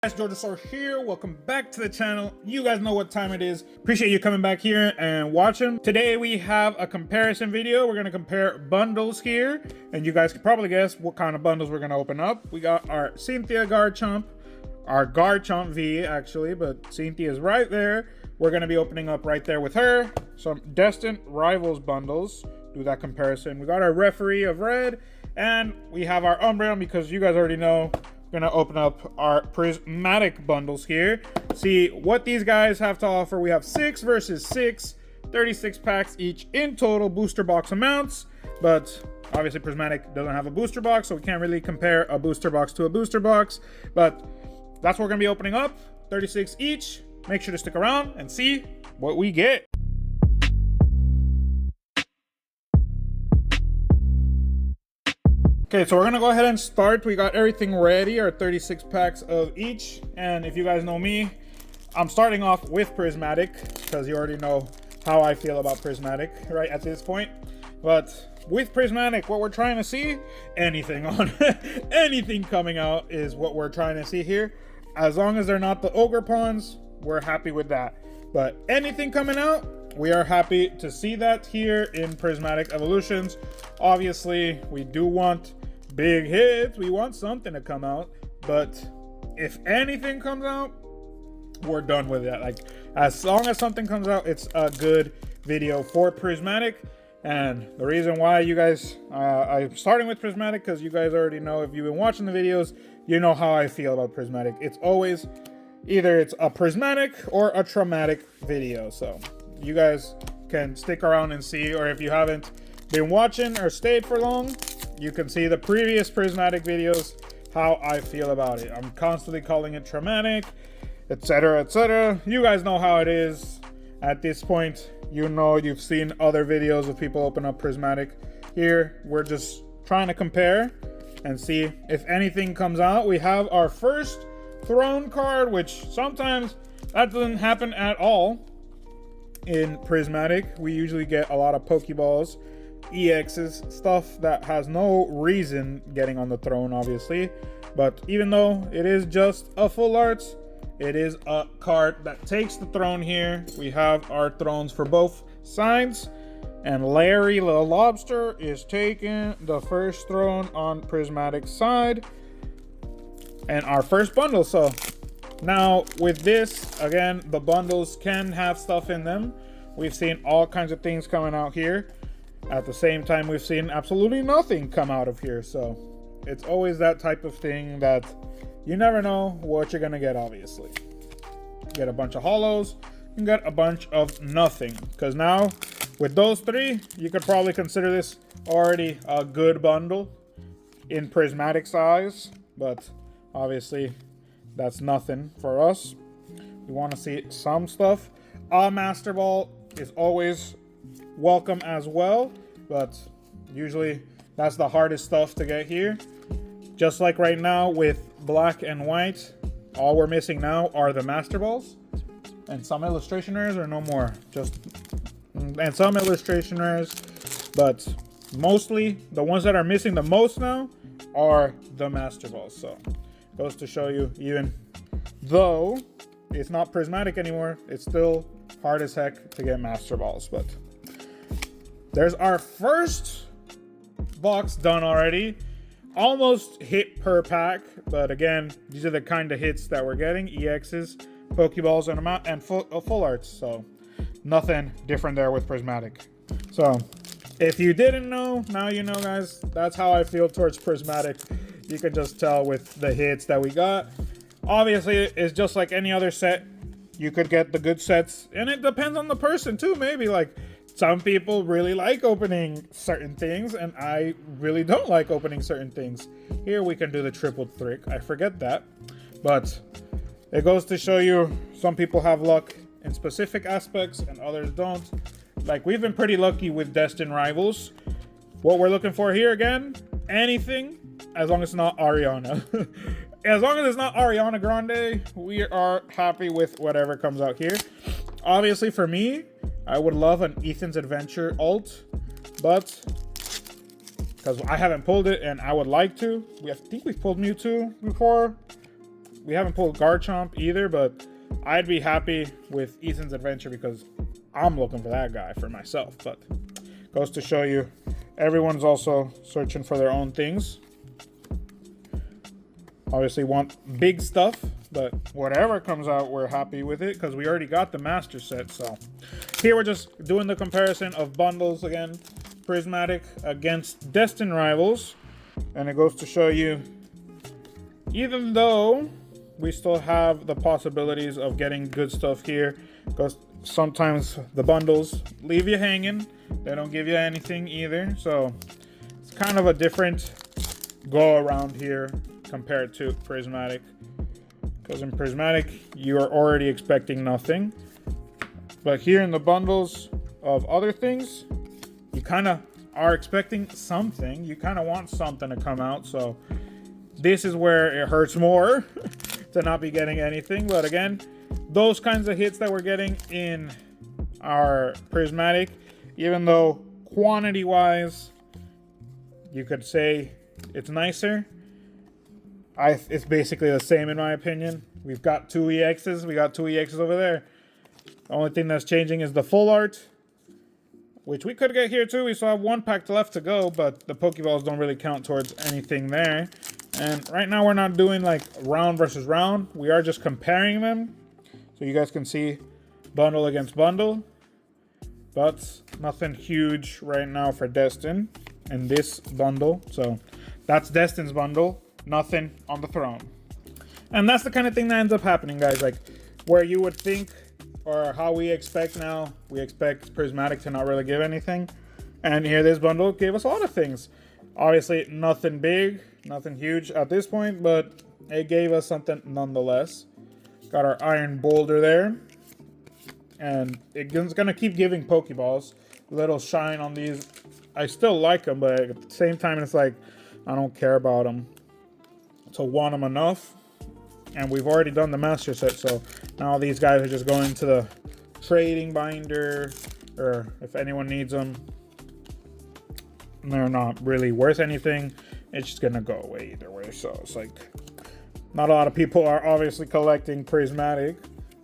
Guys, Georgia here. Welcome back to the channel. You guys know what time it is. Appreciate you coming back here and watching. Today we have a comparison video. We're gonna compare bundles here, and you guys can probably guess what kind of bundles we're gonna open up. We got our Cynthia Garchomp, our Garchomp V actually, but Cynthia is right there. We're gonna be opening up right there with her. Some Destined Rivals bundles. Do that comparison. We got our Referee of Red, and we have our Umbreon because you guys already know. Gonna open up our Prismatic bundles here, see what these guys have to offer. We have 6 versus 6, 36 packs each in total, booster box amounts, but obviously Prismatic doesn't have a booster box, so we can't really compare a booster box to a booster box, but that's what we're gonna be opening up, 36 each. Make sure to stick around and see what we get. Okay, so we're gonna go ahead and start. We got everything ready, our 36 packs of each. And if you guys know me, I'm starting off with Prismatic because you already know how I feel about Prismatic right at this point. But with Prismatic, what we're trying to see, anything on anything coming out is what we're trying to see here. As long as they're not the Ogre Pawns, we're happy with that. But anything coming out, we are happy to see that here in Prismatic Evolutions. Obviously, we do want big hits. We want something to come out. But if anything comes out, we're done with that. Like, as long as something comes out, it's a good video for Prismatic. And the reason why you guys, I'm starting with Prismatic because you guys already know, if you've been watching the videos, you know how I feel about Prismatic. It's always either it's a Prismatic or a traumatic video. So you guys can stick around and see, or if you haven't been watching or stayed for long, you can see the previous Prismatic videos, how I feel about it. I'm constantly calling it traumatic, etc, etc. You guys know how it is at this point. You know, you've seen other videos of people open up Prismatic. Here we're just trying to compare and see if anything comes out. We have our first Throne card, which sometimes that doesn't happen at all in Prismatic. We usually get a lot of Pokeballs, EXs, stuff that has no reason getting on the throne, obviously. But even though it is just a full arts, it is a card that takes the throne here. We have our thrones for both sides, and Larry the Lobster is taking the first throne on Prismatic side, and our first bundle. So now with this, again, the bundles can have stuff in them. We've seen all kinds of things coming out here. At the same time, we've seen absolutely nothing come out of here. So it's always that type of thing that you never know what you're gonna get, obviously. Get a bunch of holos and get a bunch of nothing. Because now, with those three, you could probably consider this already a good bundle in Prismatic size. But obviously, that's nothing for us. We want to see some stuff. A Master Ball is always welcome as well, but usually that's the hardest stuff to get here. Just like right now with black and white, all we're missing now are the Master Balls and some illustration rares, or no more. And some illustration rares, but mostly the ones that are missing the most now are the Master Balls. So goes to show you, even though it's not Prismatic anymore, it's still hard as heck to get Master Balls. But there's our first box done already. Almost hit per pack, but again, these are the kind of hits that we're getting: EXs, Pokeballs, and full arts. So nothing different there with Prismatic. So if you didn't know, now you know, guys. That's how I feel towards Prismatic. You can just tell with the hits that we got. Obviously, it's just like any other set. You could get the good sets, and it depends on the person too. Maybe like some people really like opening certain things, and I really don't like opening certain things. Here we can do the triple trick. I forget that, but it goes to show you some people have luck in specific aspects and others don't. Like, we've been pretty lucky with Destined Rivals. What we're looking for here, again, anything, as long as it's not Ariana. As long as it's not Ariana Grande, we are happy with whatever comes out here. Obviously, for me, I would love an Ethan's Adventure alt, but because I haven't pulled it and I would like to. I think we've pulled Mewtwo before. we haven't pulled Garchomp either, but I'd be happy with Ethan's Adventure because I'm looking for that guy for myself. But goes to show you, everyone's also searching for their own things. Obviously want big stuff, but whatever comes out, we're happy with it because we already got the master set. So here we're just doing the comparison of bundles again, Prismatic against Destined rivals. And it goes to show you, even though we still have the possibilities of getting good stuff here, because sometimes the bundles leave you hanging. They don't give you anything either. So it's kind of a different go around here compared to Prismatic. Because in Prismatic, you are already expecting nothing. But here in the bundles of other things, you kind of are expecting something. You kind of want something to come out. So this is where it hurts more to not be getting anything. But again, those kinds of hits that we're getting in our Prismatic, even though quantity-wise, you could say it's nicer, it's basically the same in my opinion. We've got 2 EXs. We got 2 EXs over there. The only thing that's changing is the full art, which we could get here too. We still have 1 pack left to go, but the Pokeballs don't really count towards anything there. And right now we're not doing like round versus round. We are just comparing them. So you guys can see bundle against bundle. But nothing huge right now for Destined in this bundle. So that's Destined's bundle. Nothing on the throne. And that's the kind of thing that ends up happening, guys. Like where you would think, or how we expect now, we expect Prismatic to not really give anything. And here this bundle gave us a lot of things. Obviously nothing big, nothing huge at this point, but it gave us something nonetheless. Got our Iron Boulder there. And it's going to keep giving Pokeballs. Little shine on these. I still like them, but at the same time, it's like, I don't care about them. So want them enough. And we've already done the master set, so now these guys are just going to the trading binder, or if anyone needs them, they're not really worth anything. It's just gonna go away either way. So it's like, not a lot of people are obviously collecting Prismatic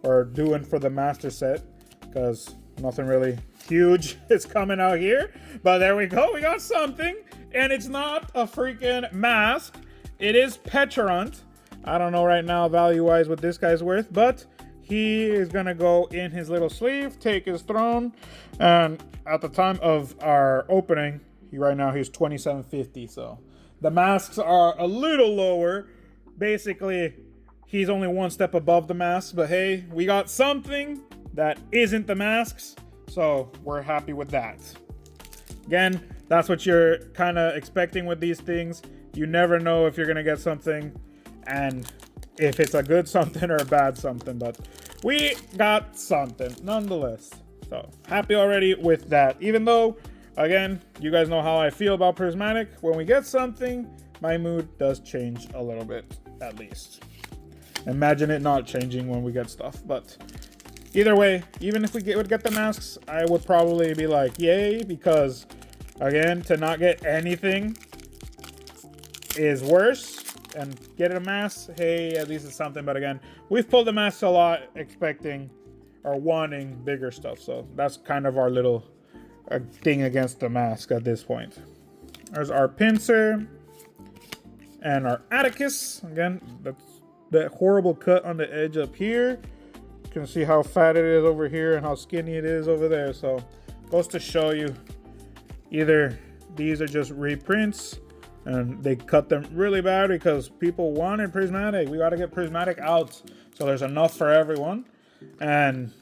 or doing for the master set because nothing really huge is coming out here. But there we go, we got something, and it's not a freaking mask. It is Pecharunt. I don't know right now value-wise what this guy's worth, but he is going to go in his little sleeve, take his throne, and at the time of our opening, right now he's 2750, so the masks are a little lower. Basically, he's only 1 step above the masks, but hey, we got something that isn't the masks, so we're happy with that. Again, that's what you're kind of expecting with these things. You never know if you're going to get something and if it's a good something or a bad something, but we got something nonetheless. So happy already with that. Even though, again, you guys know how I feel about Prismatic. When we get something, my mood does change a little bit, at least. Imagine it not changing when we get stuff. But either way, even if we would get the masks, I would probably be like, yay, because, again, to not get anything is worse. And get a mask, hey, at least it's something. But again, we've pulled the masks a lot, expecting or wanting bigger stuff. So that's kind of our little thing against the mask at this point. There's our Pinsir and our Atticus. Again, that's that horrible cut on the edge up here. You can see how fat it is over here and how skinny it is over there. So goes to show you, either these are just reprints, and they cut them really bad because people wanted Prismatic. We got to get Prismatic out so there's enough for everyone. And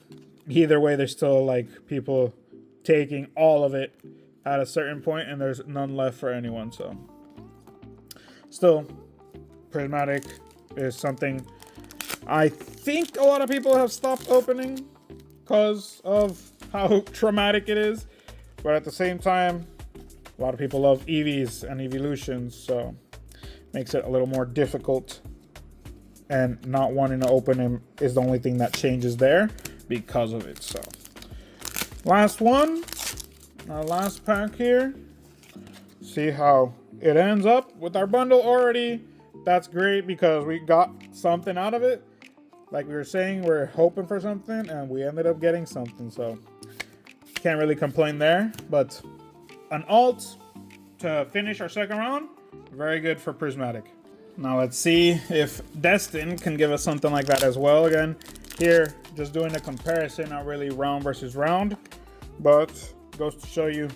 either way, there's still like people taking all of it at a certain point, and there's none left for anyone. So still, Prismatic is something I think a lot of people have stopped opening because of how traumatic it is. But at the same time, a lot of people love EVs and evolutions, so makes it a little more difficult. And not wanting to open them is the only thing that changes there because of it. So last one, our last pack here. See how it ends up with our bundle already that's great because we got something out of it. Like we were saying, we're hoping for something, and we ended up getting something. So can't really complain there. But an alt to finish our second round, very good for Prismatic. Now let's see if Destined can give us something like that as well. Again, here, just doing a comparison, not really round versus round, but goes to show you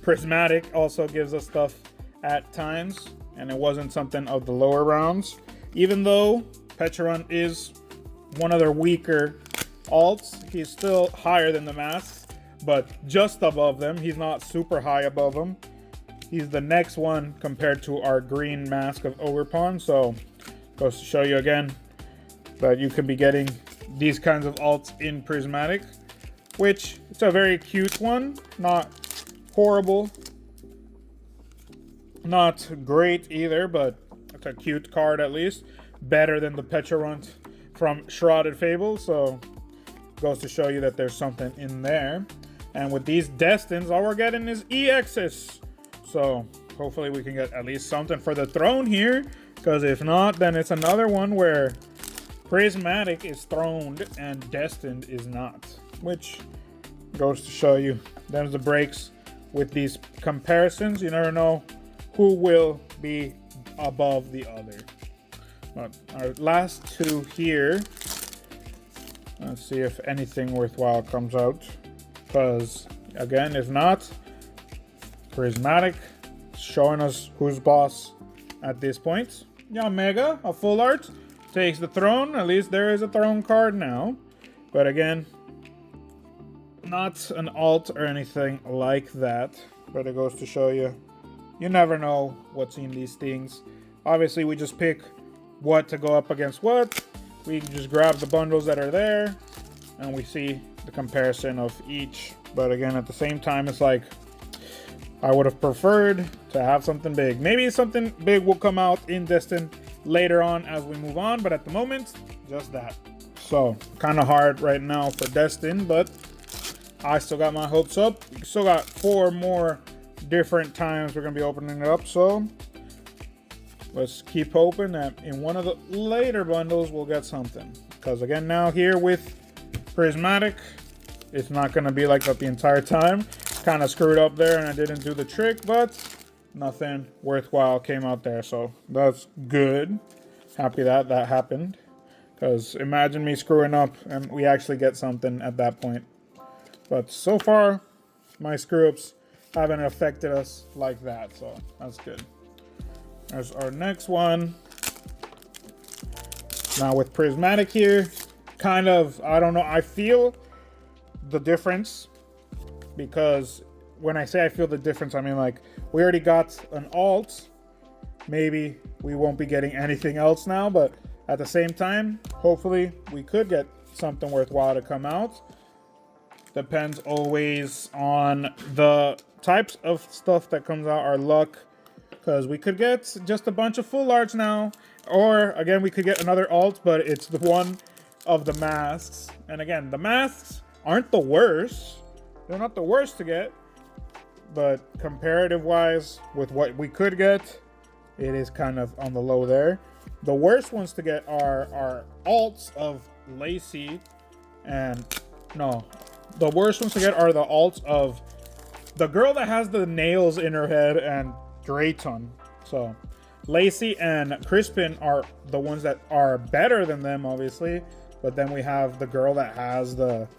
Prismatic also gives us stuff at times, and it wasn't something of the lower rounds. Even though Pecharunt is one of their weaker alts, he's still higher than the masks, but just above them. He's not super high above them. He's the next one compared to our green mask of Ogerpon. So goes to show you again that you can be getting these kinds of alts in Prismatic, which it's a very cute one. Not horrible, not great either, but it's a cute card at least. Better than the Pecharunt from Shrouded Fable. So goes to show you that there's something in there. And with these Destins, all we're getting is EXs. So hopefully we can get at least something for the throne here, because if not, then it's another one where Prismatic is throned and Destined is not, which goes to show you there's the breaks with these comparisons. You never know who will be above the other. But our last two here, let's see if anything worthwhile comes out, because again, if not, Prismatic showing us who's boss at this point. Yeah, Mega, a full art, takes the throne. At least there is a throne card now. But again, not an alt or anything like that. But it goes to show you, you never know what's in these things. Obviously, we just pick what to go up against what. We just grab the bundles that are there, and we see the comparison of each. But again, at the same time, it's like, I would have preferred to have something big. Maybe something big will come out in Destined later on as we move on, but at the moment, just that. So, kind of hard right now for Destined, but I still got my hopes up. Still got 4 more different times we're going to be opening it up, so let's keep hoping that in one of the later bundles we'll get something. Because again, now here with Prismatic, it's not going to be like that the entire time. Kind of screwed up there and I didn't do the trick, but nothing worthwhile came out there, so that's good. Happy that that happened, because imagine me screwing up and we actually get something at that point. But so far my screw-ups haven't affected us like that, so that's good. There's our next one. Now with Prismatic here, kind of, I don't know, I feel the difference. Because when I say I feel the difference, I mean like we already got an alt. Maybe we won't be getting anything else now, but at the same time, hopefully we could get something worthwhile to come out. Depends always on the types of stuff that comes out, our luck. Because we could get just a bunch of full arts now. Or again, we could get another alt, but it's the one of the masks. And again, the masks aren't the worst. They're not the worst to get, but comparative-wise, with what we could get, it is kind of on the low there. The worst ones to get are our alts of Lacey, and no, the worst ones to get are the alts of the girl that has the nails in her head and Drayton. So Lacey and Crispin are the ones that are better than them, obviously, but then we have the girl that has the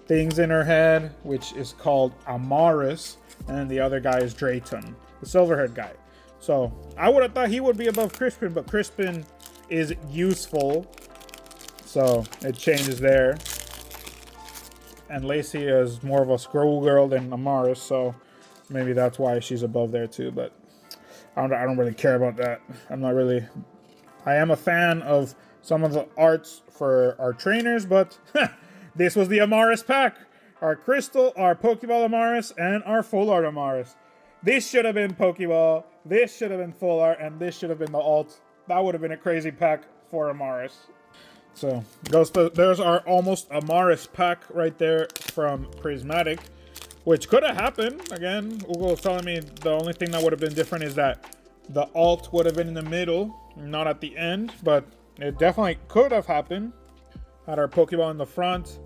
things in her head, which is called Amaris, and the other guy is Drayton, the silver-haired guy. So I would have thought he would be above Crispin, but Crispin is useful, so it changes there. And Lacey is more of a scroll girl than Amaris, so maybe that's why she's above there too. But I don't really care about that. I am a fan of some of the arts for our trainers, but this was the Amaris pack. Our Crystal, our Pokeball Amaris, and our Full Art Amaris. This should have been Pokeball, this should have been Full Art, and this should have been the alt. That would have been a crazy pack for Amaris. So, there's our almost Amaris pack right there from Prismatic, which could have happened. Again, Google was telling me the only thing that would have been different is that the alt would have been in the middle, not at the end, but it definitely could have happened. Had our Pokeball in the front,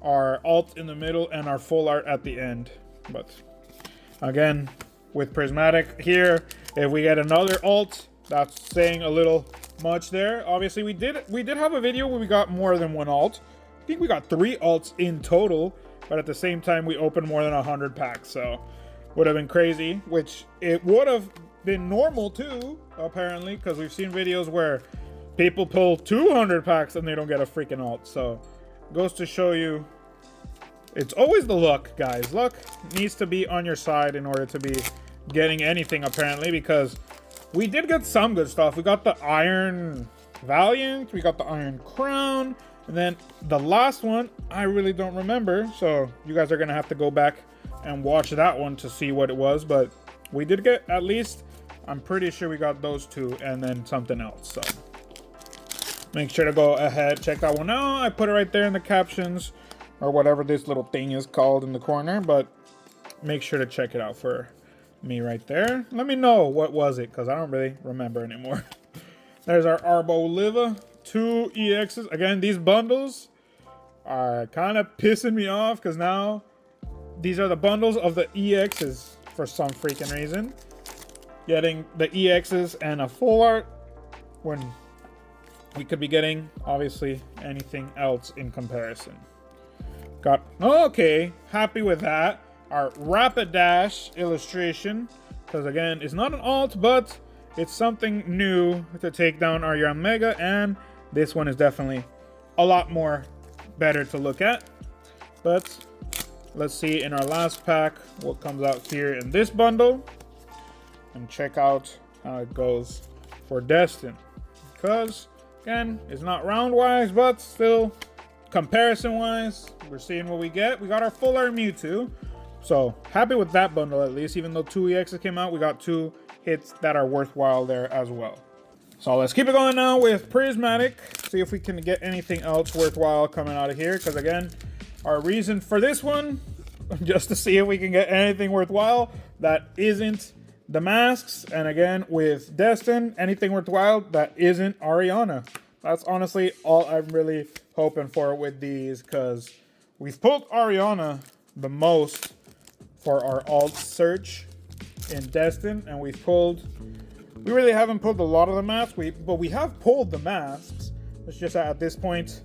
our alt in the middle, and our full art at the end. But again, with Prismatic here, if we get another alt, that's saying a little much there. Obviously, we did have a video where we got more than one alt. I think we got 3 alts in total, but at the same time, we opened more than 100 packs, so would have been crazy, which it would have been normal too, apparently, because we've seen videos where people pull 200 packs and they don't get a freaking alt. So goes to show you, it's always the luck, guys. Luck needs to be on your side in order to be getting anything, apparently, because we did get some good stuff. We got the Iron Valiant, we got the Iron Crown, and then the last one, I really don't remember. So you guys are going to have to go back and watch that one to see what it was. But we did get, at least, I'm pretty sure we got those 2 and then something else. So make sure to go ahead, check that one out. I put it right there in the captions or whatever this little thing is called in the corner. But make sure to check it out for me right there. Let me know what was it, because I don't really remember anymore. There's our Arboliva, 2 EXs. Again, these bundles are kind of pissing me off because now these are the bundles of the EXs for some freaking reason. Getting the EXs and a full art when we could be getting, obviously, anything else in comparison. Got, okay, happy with that. Our Rapidash illustration, because again, it's not an alt, but it's something new to take down our Yanmega, and this one is definitely a lot more better to look at. But let's see in our last pack what comes out here in this bundle, and check out how it goes for Destined. Because again, it's not round wise, but still comparison wise, we're seeing what we get. We got our full art Mewtwo. So happy with that bundle, at least. Even though 2 EXs came out, we got 2 hits that are worthwhile there as well. So let's keep it going now with Prismatic. See if we can get anything else worthwhile coming out of here. Because again, our reason for this one, just to see if we can get anything worthwhile that isn't the masks. And again, with Destined, anything worthwhile that isn't Ariana. That's honestly all I'm really hoping for with these, because we've pulled Ariana the most for our alt search in Destined, and we really haven't pulled a lot of the masks, but we have pulled the masks. It's just at this point,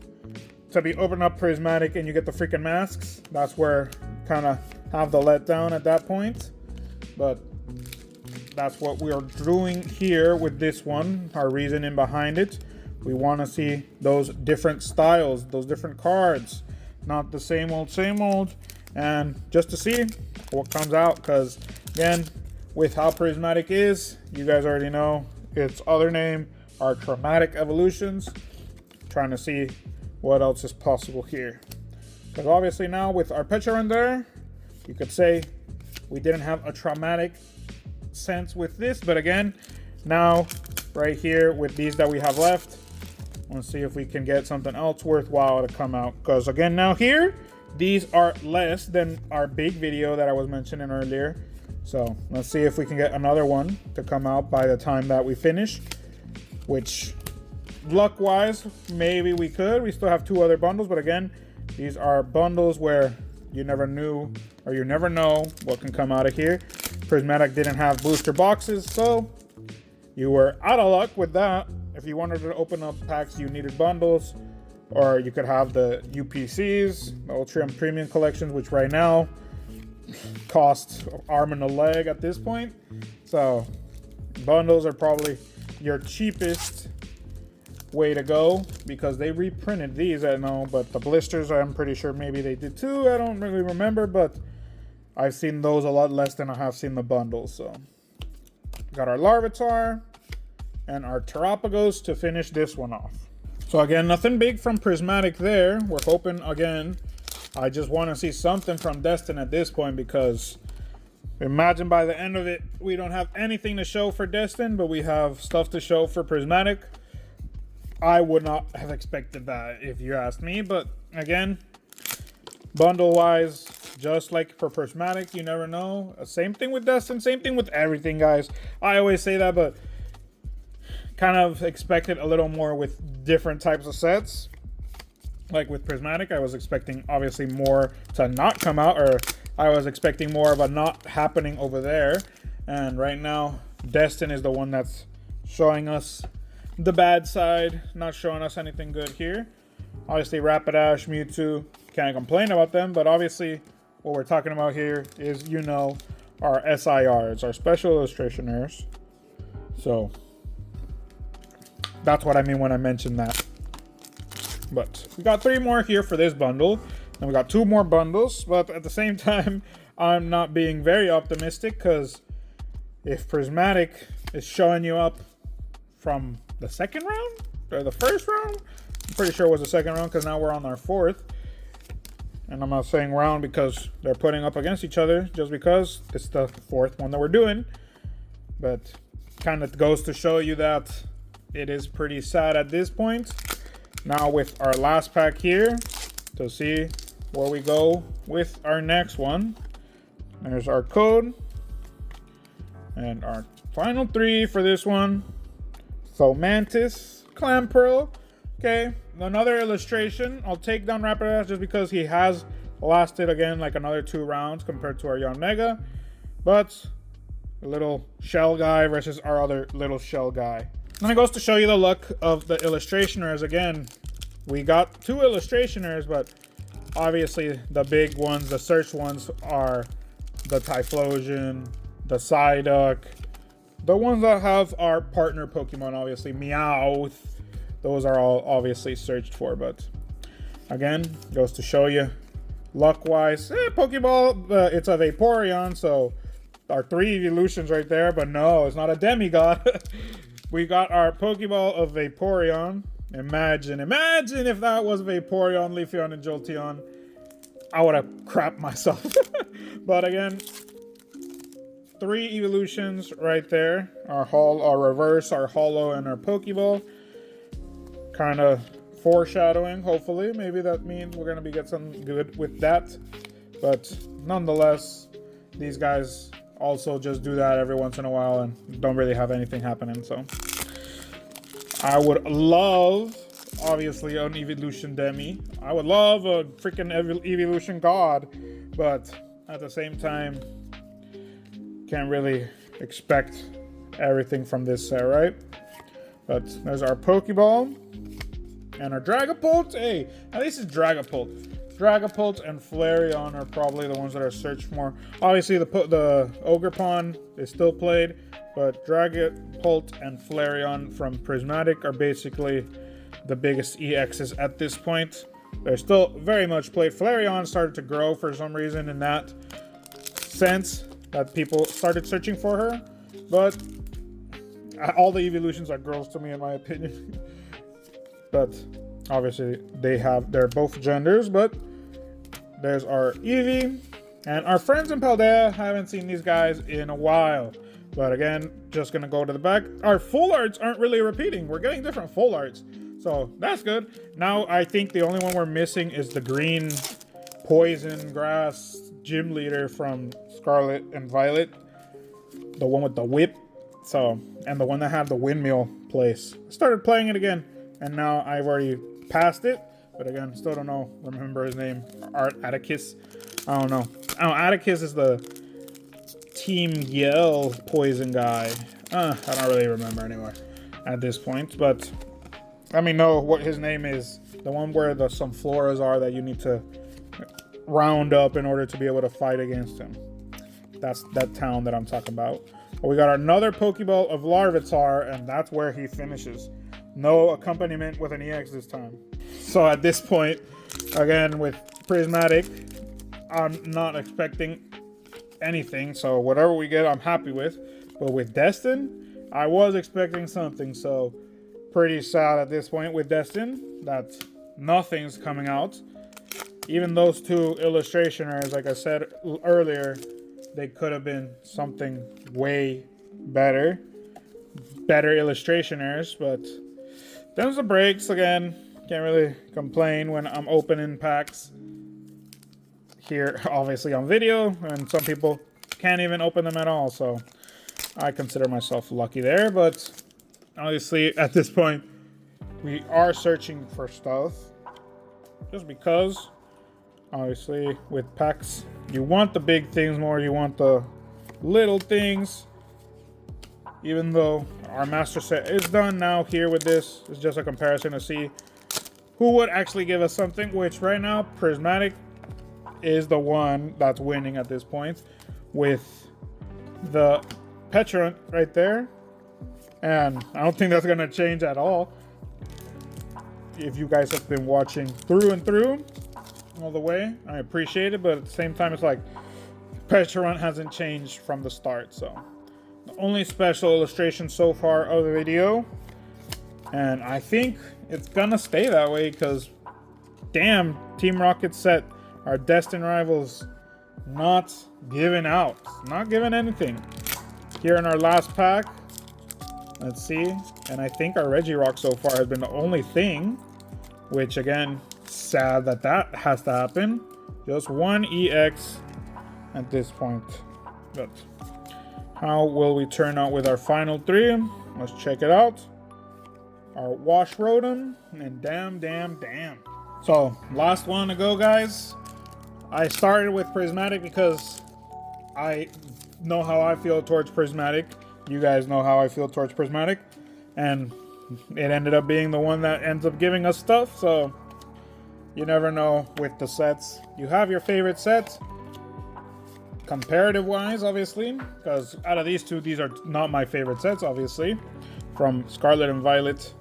to be opening up Prismatic and you get the freaking masks, that's where kind of have the letdown at that point. But that's what we are doing here with this one, our reasoning behind it. We want to see those different styles, those different cards, not the same old, and just to see what comes out, because again, with how Prismatic is, you guys already know its other name are Traumatic Evolutions. Trying to see what else is possible here, because obviously now with our picture in there, you could say we didn't have a traumatic sense with this, but again, now right here with these that we have left, let's see if we can get something else worthwhile to come out, because again, now here these are less than our big video that I was mentioning earlier. So let's see if we can get another one to come out by the time that we finish, which luck wise maybe we could. We still have 2 other bundles, but again, these are bundles where you never knew, or you never know what can come out of here. Prismatic didn't have booster boxes, so you were out of luck with that. If you wanted to open up packs, you needed bundles, or you could have the UPCs, the Ultra and Premium collections, which right now cost arm and a leg at this point. So bundles are probably your cheapest way to go, because they reprinted these, I know, but the blisters I'm pretty sure maybe they did too. I don't really remember, but I've seen those a lot less than I have seen the bundles. So got our Larvitar and our Terapagos to finish this one off. So again, nothing big from Prismatic there. We're hoping, again, I just want to see something from Destined at this point, because imagine by the end of it, we don't have anything to show for Destined, but we have stuff to show for Prismatic. I would not have expected that if you asked me, but again, bundle-wise, just like for Prismatic, you never know. Same thing with Destined, same thing with everything, guys. I always say that, but kind of expected a little more with different types of sets. Like with Prismatic, I was expecting obviously more to not come out, or I was expecting more of a not happening over there. And right now, Destined is the one that's showing us the bad side, not showing us anything good here. Obviously, Rapidash, Mewtwo, can't complain about them, but obviously what we're talking about here is, you know, our SIRs, our special illustration errors. So that's what I mean when I mention that. But we got 3 more here for this bundle, and we got 2 more bundles, but at the same time, I'm not being very optimistic, because if Prismatic is showing you up from the second round, or the first round, I'm pretty sure it was the second round, because now we're on our 4th. And I'm not saying round because they're putting up against each other, just because it's the 4th one that we're doing. But kind of goes to show you that it is pretty sad at this point. Now with our last pack here, to see where we go with our next one. There's our code. And our final 3 for this one. Fomantis, Clamperl. Okay, another illustration. I'll take down Rapidash just because he has lasted again like another 2 rounds compared to our Yanmega. But a little shell guy versus our other little shell guy. And it goes to show you the luck of the illustrationers. Again, we got 2 illustrationers, but obviously the big ones, the search ones, are the Typhlosion, the Psyduck, the ones that have our partner Pokemon, obviously Meowth. Those are all obviously searched for, but again, goes to show you luck-wise. Pokeball, it's a Vaporeon, so our 3 evolutions right there, but no, it's not a demigod. We got our Pokeball of Vaporeon. Imagine if that was Vaporeon, Leafeon, and Jolteon. I would have crapped myself. But again, 3 evolutions right there. Our reverse, our holo, and our Pokeball. Kind of foreshadowing, hopefully. Maybe that means we're going to get something good with that. But nonetheless, these guys also just do that every once in a while and don't really have anything happening. So I would love, obviously, an evolution demi. I would love a freaking evolution god. But at the same time, can't really expect everything from this set, right? But there's our Pokeball. And our Dragapult, hey, at least it's Dragapult. Dragapult and Flareon are probably the ones that are searched more. Obviously, the Ogerpon is still played, but Dragapult and Flareon from Prismatic are basically the biggest EXs at this point. They're still very much played. Flareon started to grow for some reason in that sense that people started searching for her, but all the evolutions are girls to me, in my opinion. But obviously they're both genders. But there's our Eevee and our friends in Paldea. Haven't seen these guys in a while, but again, just gonna go to the back. Our full arts aren't really repeating. We're getting different full arts, so that's good. Now I think the only one we're missing is the green poison grass gym leader from Scarlet and Violet, the one with the whip. So, and the one that had the windmill place. I started playing it again, and now I've already passed it. But again, still don't know, remember his name. Art Atticus. I don't know. Oh, Atticus is the Team Yell poison guy. I don't really remember anyway at this point. But let me know what his name is. The one where some floras are that you need to round up in order to be able to fight against him. That's that town that I'm talking about. But we got another Pokeball of Larvitar, and that's where he finishes. No accompaniment with an EX this time. So at this point, again with Prismatic, I'm not expecting anything. So whatever we get, I'm happy with. But with Destined, I was expecting something. So pretty sad at this point with Destined that nothing's coming out. Even those 2 illustrationers, like I said earlier, they could have been something way better illustrationers, but there's the breaks again. Can't really complain when I'm opening packs here, obviously on video, and some people can't even open them at all, so I consider myself lucky there. But Obviously, at this point, we are searching for stuff. Just because, obviously, with packs, you want the big things more, you want the little things. Even though our master set is done now here with this, it's just a comparison to see who would actually give us something, which right now, Prismatic is the one that's winning at this point with the Petrant right there. And I don't think that's going to change at all. If you guys have been watching through and through all the way, I appreciate it. But at the same time, it's like Petrant hasn't changed from the start. So the only special illustration so far of the video. And I think it's going to stay that way because damn, Team Rocket set our Destined rivals not giving out. Not giving anything. Here in our last pack. Let's see. And I think our Regirock so far has been the only thing. Which again, sad that that has to happen. Just one EX at this point. But how will we turn out with our final three? Let's check it out. Our Wash Rotom and damn. So last one to go, guys. I started with Prismatic because I know how I feel towards Prismatic. You guys know how I feel towards Prismatic. And it ended up being the one that ends up giving us stuff. So you never know with the sets. You have your favorite sets. Comparative wise, obviously. Because out of these two, these are not my favorite sets, obviously. From Scarlet and Violet.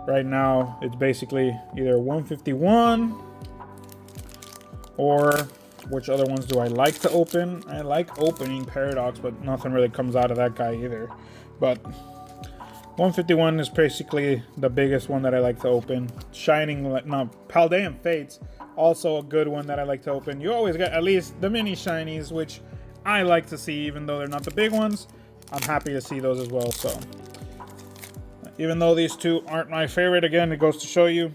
Right now, it's basically either 151 or which other ones do I like to open? I like opening Paradox, but nothing really comes out of that guy either. But 151 is basically the biggest one that I like to open. Shining, no, Paldean Fates, also a good one that I like to open. You always get at least the mini shinies, which I like to see, even though they're not the big ones. I'm happy to see those as well, so. Even though these two aren't my favorite, again, it goes to show you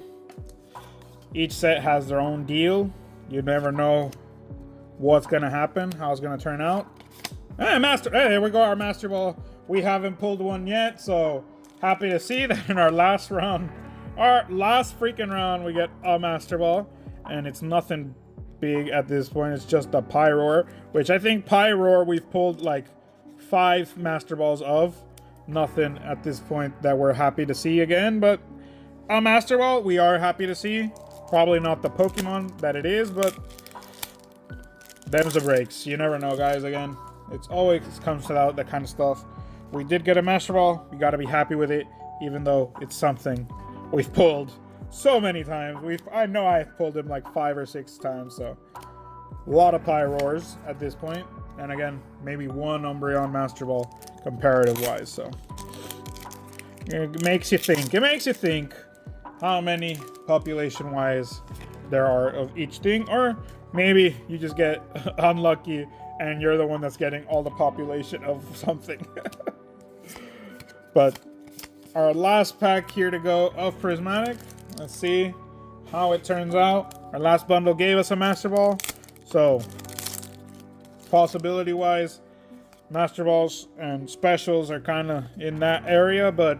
each set has their own deal. You never know what's going to happen, how it's going to turn out. Hey, here we go, our Master Ball. We haven't pulled one yet, so happy to see that in our last round, our last freaking round, we get a Master Ball. And it's nothing big at this point. It's just a Pyroar, which I think Pyroar we've pulled like 5 Master Balls of. Nothing at this point that we're happy to see again, but a Master Ball we are happy to see. Probably not the Pokemon that it is, but them's the breaks. You never know, guys. Again, it's always comes to that kind of stuff. We did get a Master Ball. We got to be happy with it, even though it's something we've pulled so many times. I know I've pulled him like 5 or 6 times, so a lot of Pyroars at this point. And again, maybe one Umbreon Master Ball comparative wise, so it makes you think. It makes you think how many population wise there are of each thing, or maybe you just get unlucky and you're the one that's getting all the population of something. But our last pack here to go of Prismatic. Let's see how it turns out. Our last bundle gave us a Master Ball, so possibility wise, Master Balls and specials are kind of in that area, but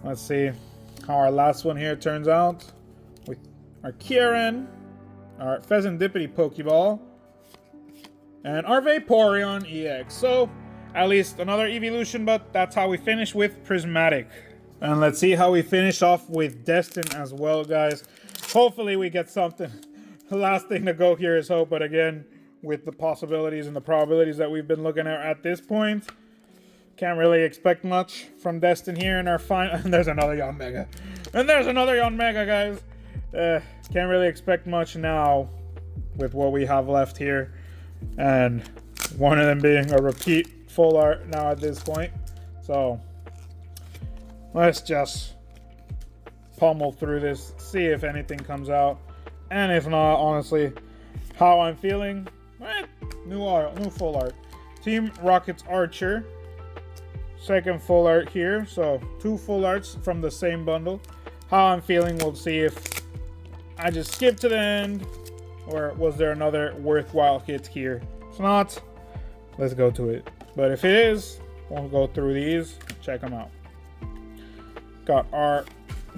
let's see how our last one here turns out with our Kieran, our Pheasantipity Pokeball, and our Vaporeon EX. So at least another evolution, but that's how we finish with Prismatic. And let's see how we finish off with Destined as well, guys. Hopefully we get something. The last thing to go here is hope, but again, with the possibilities and the probabilities that we've been looking at this point, can't really expect much from Destined here in our final. And there's another Yon Mega. And there's another Yon Mega, guys. Can't really expect much now with what we have left here. And one of them being a repeat full art now at this point. So let's just pummel through this, see if anything comes out. And if not, honestly, how I'm feeling, new full art. Team Rocket's Archer. Second full art here. So 2 full arts from the same bundle. How I'm feeling, we'll see if I just skipped to the end, or was there another worthwhile hit here. If not, let's go to it. But if it is, we'll go through these, check them out. Got our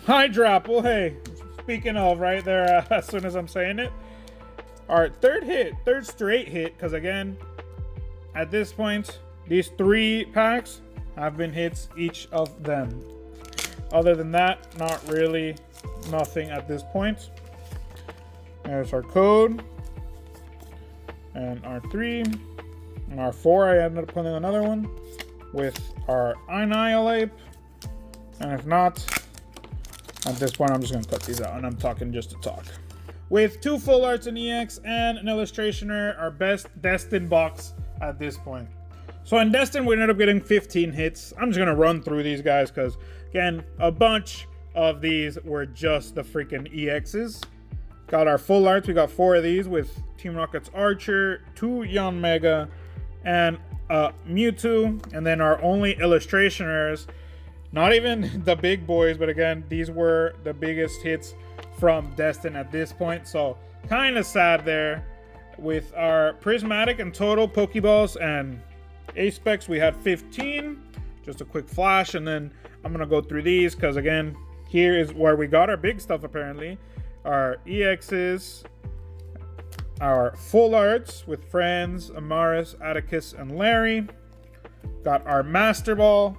Hydra. Well, hey, speaking of right there, as soon as I'm saying it, our third straight hit, because again, at this point, these 3 packs have been hits, each of them. Other than that, not really, nothing at this point. There's our code, and our 3, and our 4. I ended up putting another one with our Annihilate, and if not, at this point, I'm just gonna cut these out, and I'm talking just to talk. With 2 full arts in EX and an illustrationer, our best Destined box at this point. So in Destined, we ended up getting 15 hits. I'm just gonna run through these guys because, again, a bunch of these were just the freaking EXs. Got our full arts. We got 4 of these with Team Rocket's Archer, 2 Yon Mega, and Mewtwo. And then our only illustrationers, not even the big boys, but again, these were the biggest hits from Destined at this point. So kind of sad there. With our Prismatic and total Pokeballs and Apex, we had 15. Just a quick flash, and then I'm gonna go through these because again, here is where we got our big stuff apparently. Our EXs, our full arts with Friends, Amaris, Atticus, and Larry. Got our Master Ball,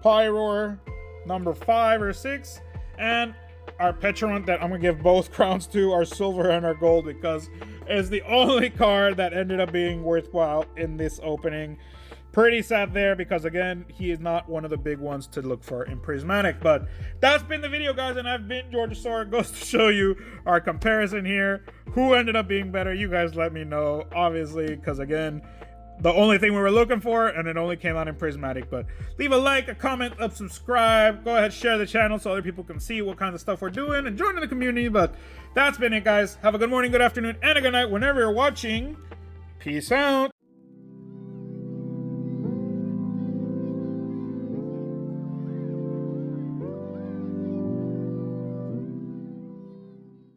Pyroar, number 5 or 6, and our Petulant that I'm gonna give both crowns to, our silver and our gold, because it's the only card that ended up being worthwhile in this opening. Pretty sad there because again, he is not one of the big ones to look for in Prismatic. But that's been the video, guys, and I've been Georgesaur. Goes to show you our comparison here. Who ended up being better? You guys let me know, obviously, because again, the only thing we were looking for, and it only came out in Prismatic. But leave a like, a comment, subscribe. Go ahead, share the channel so other people can see what kind of stuff we're doing and join in the community. But that's been it, guys. Have a good morning, good afternoon, and a good night whenever you're watching. Peace out.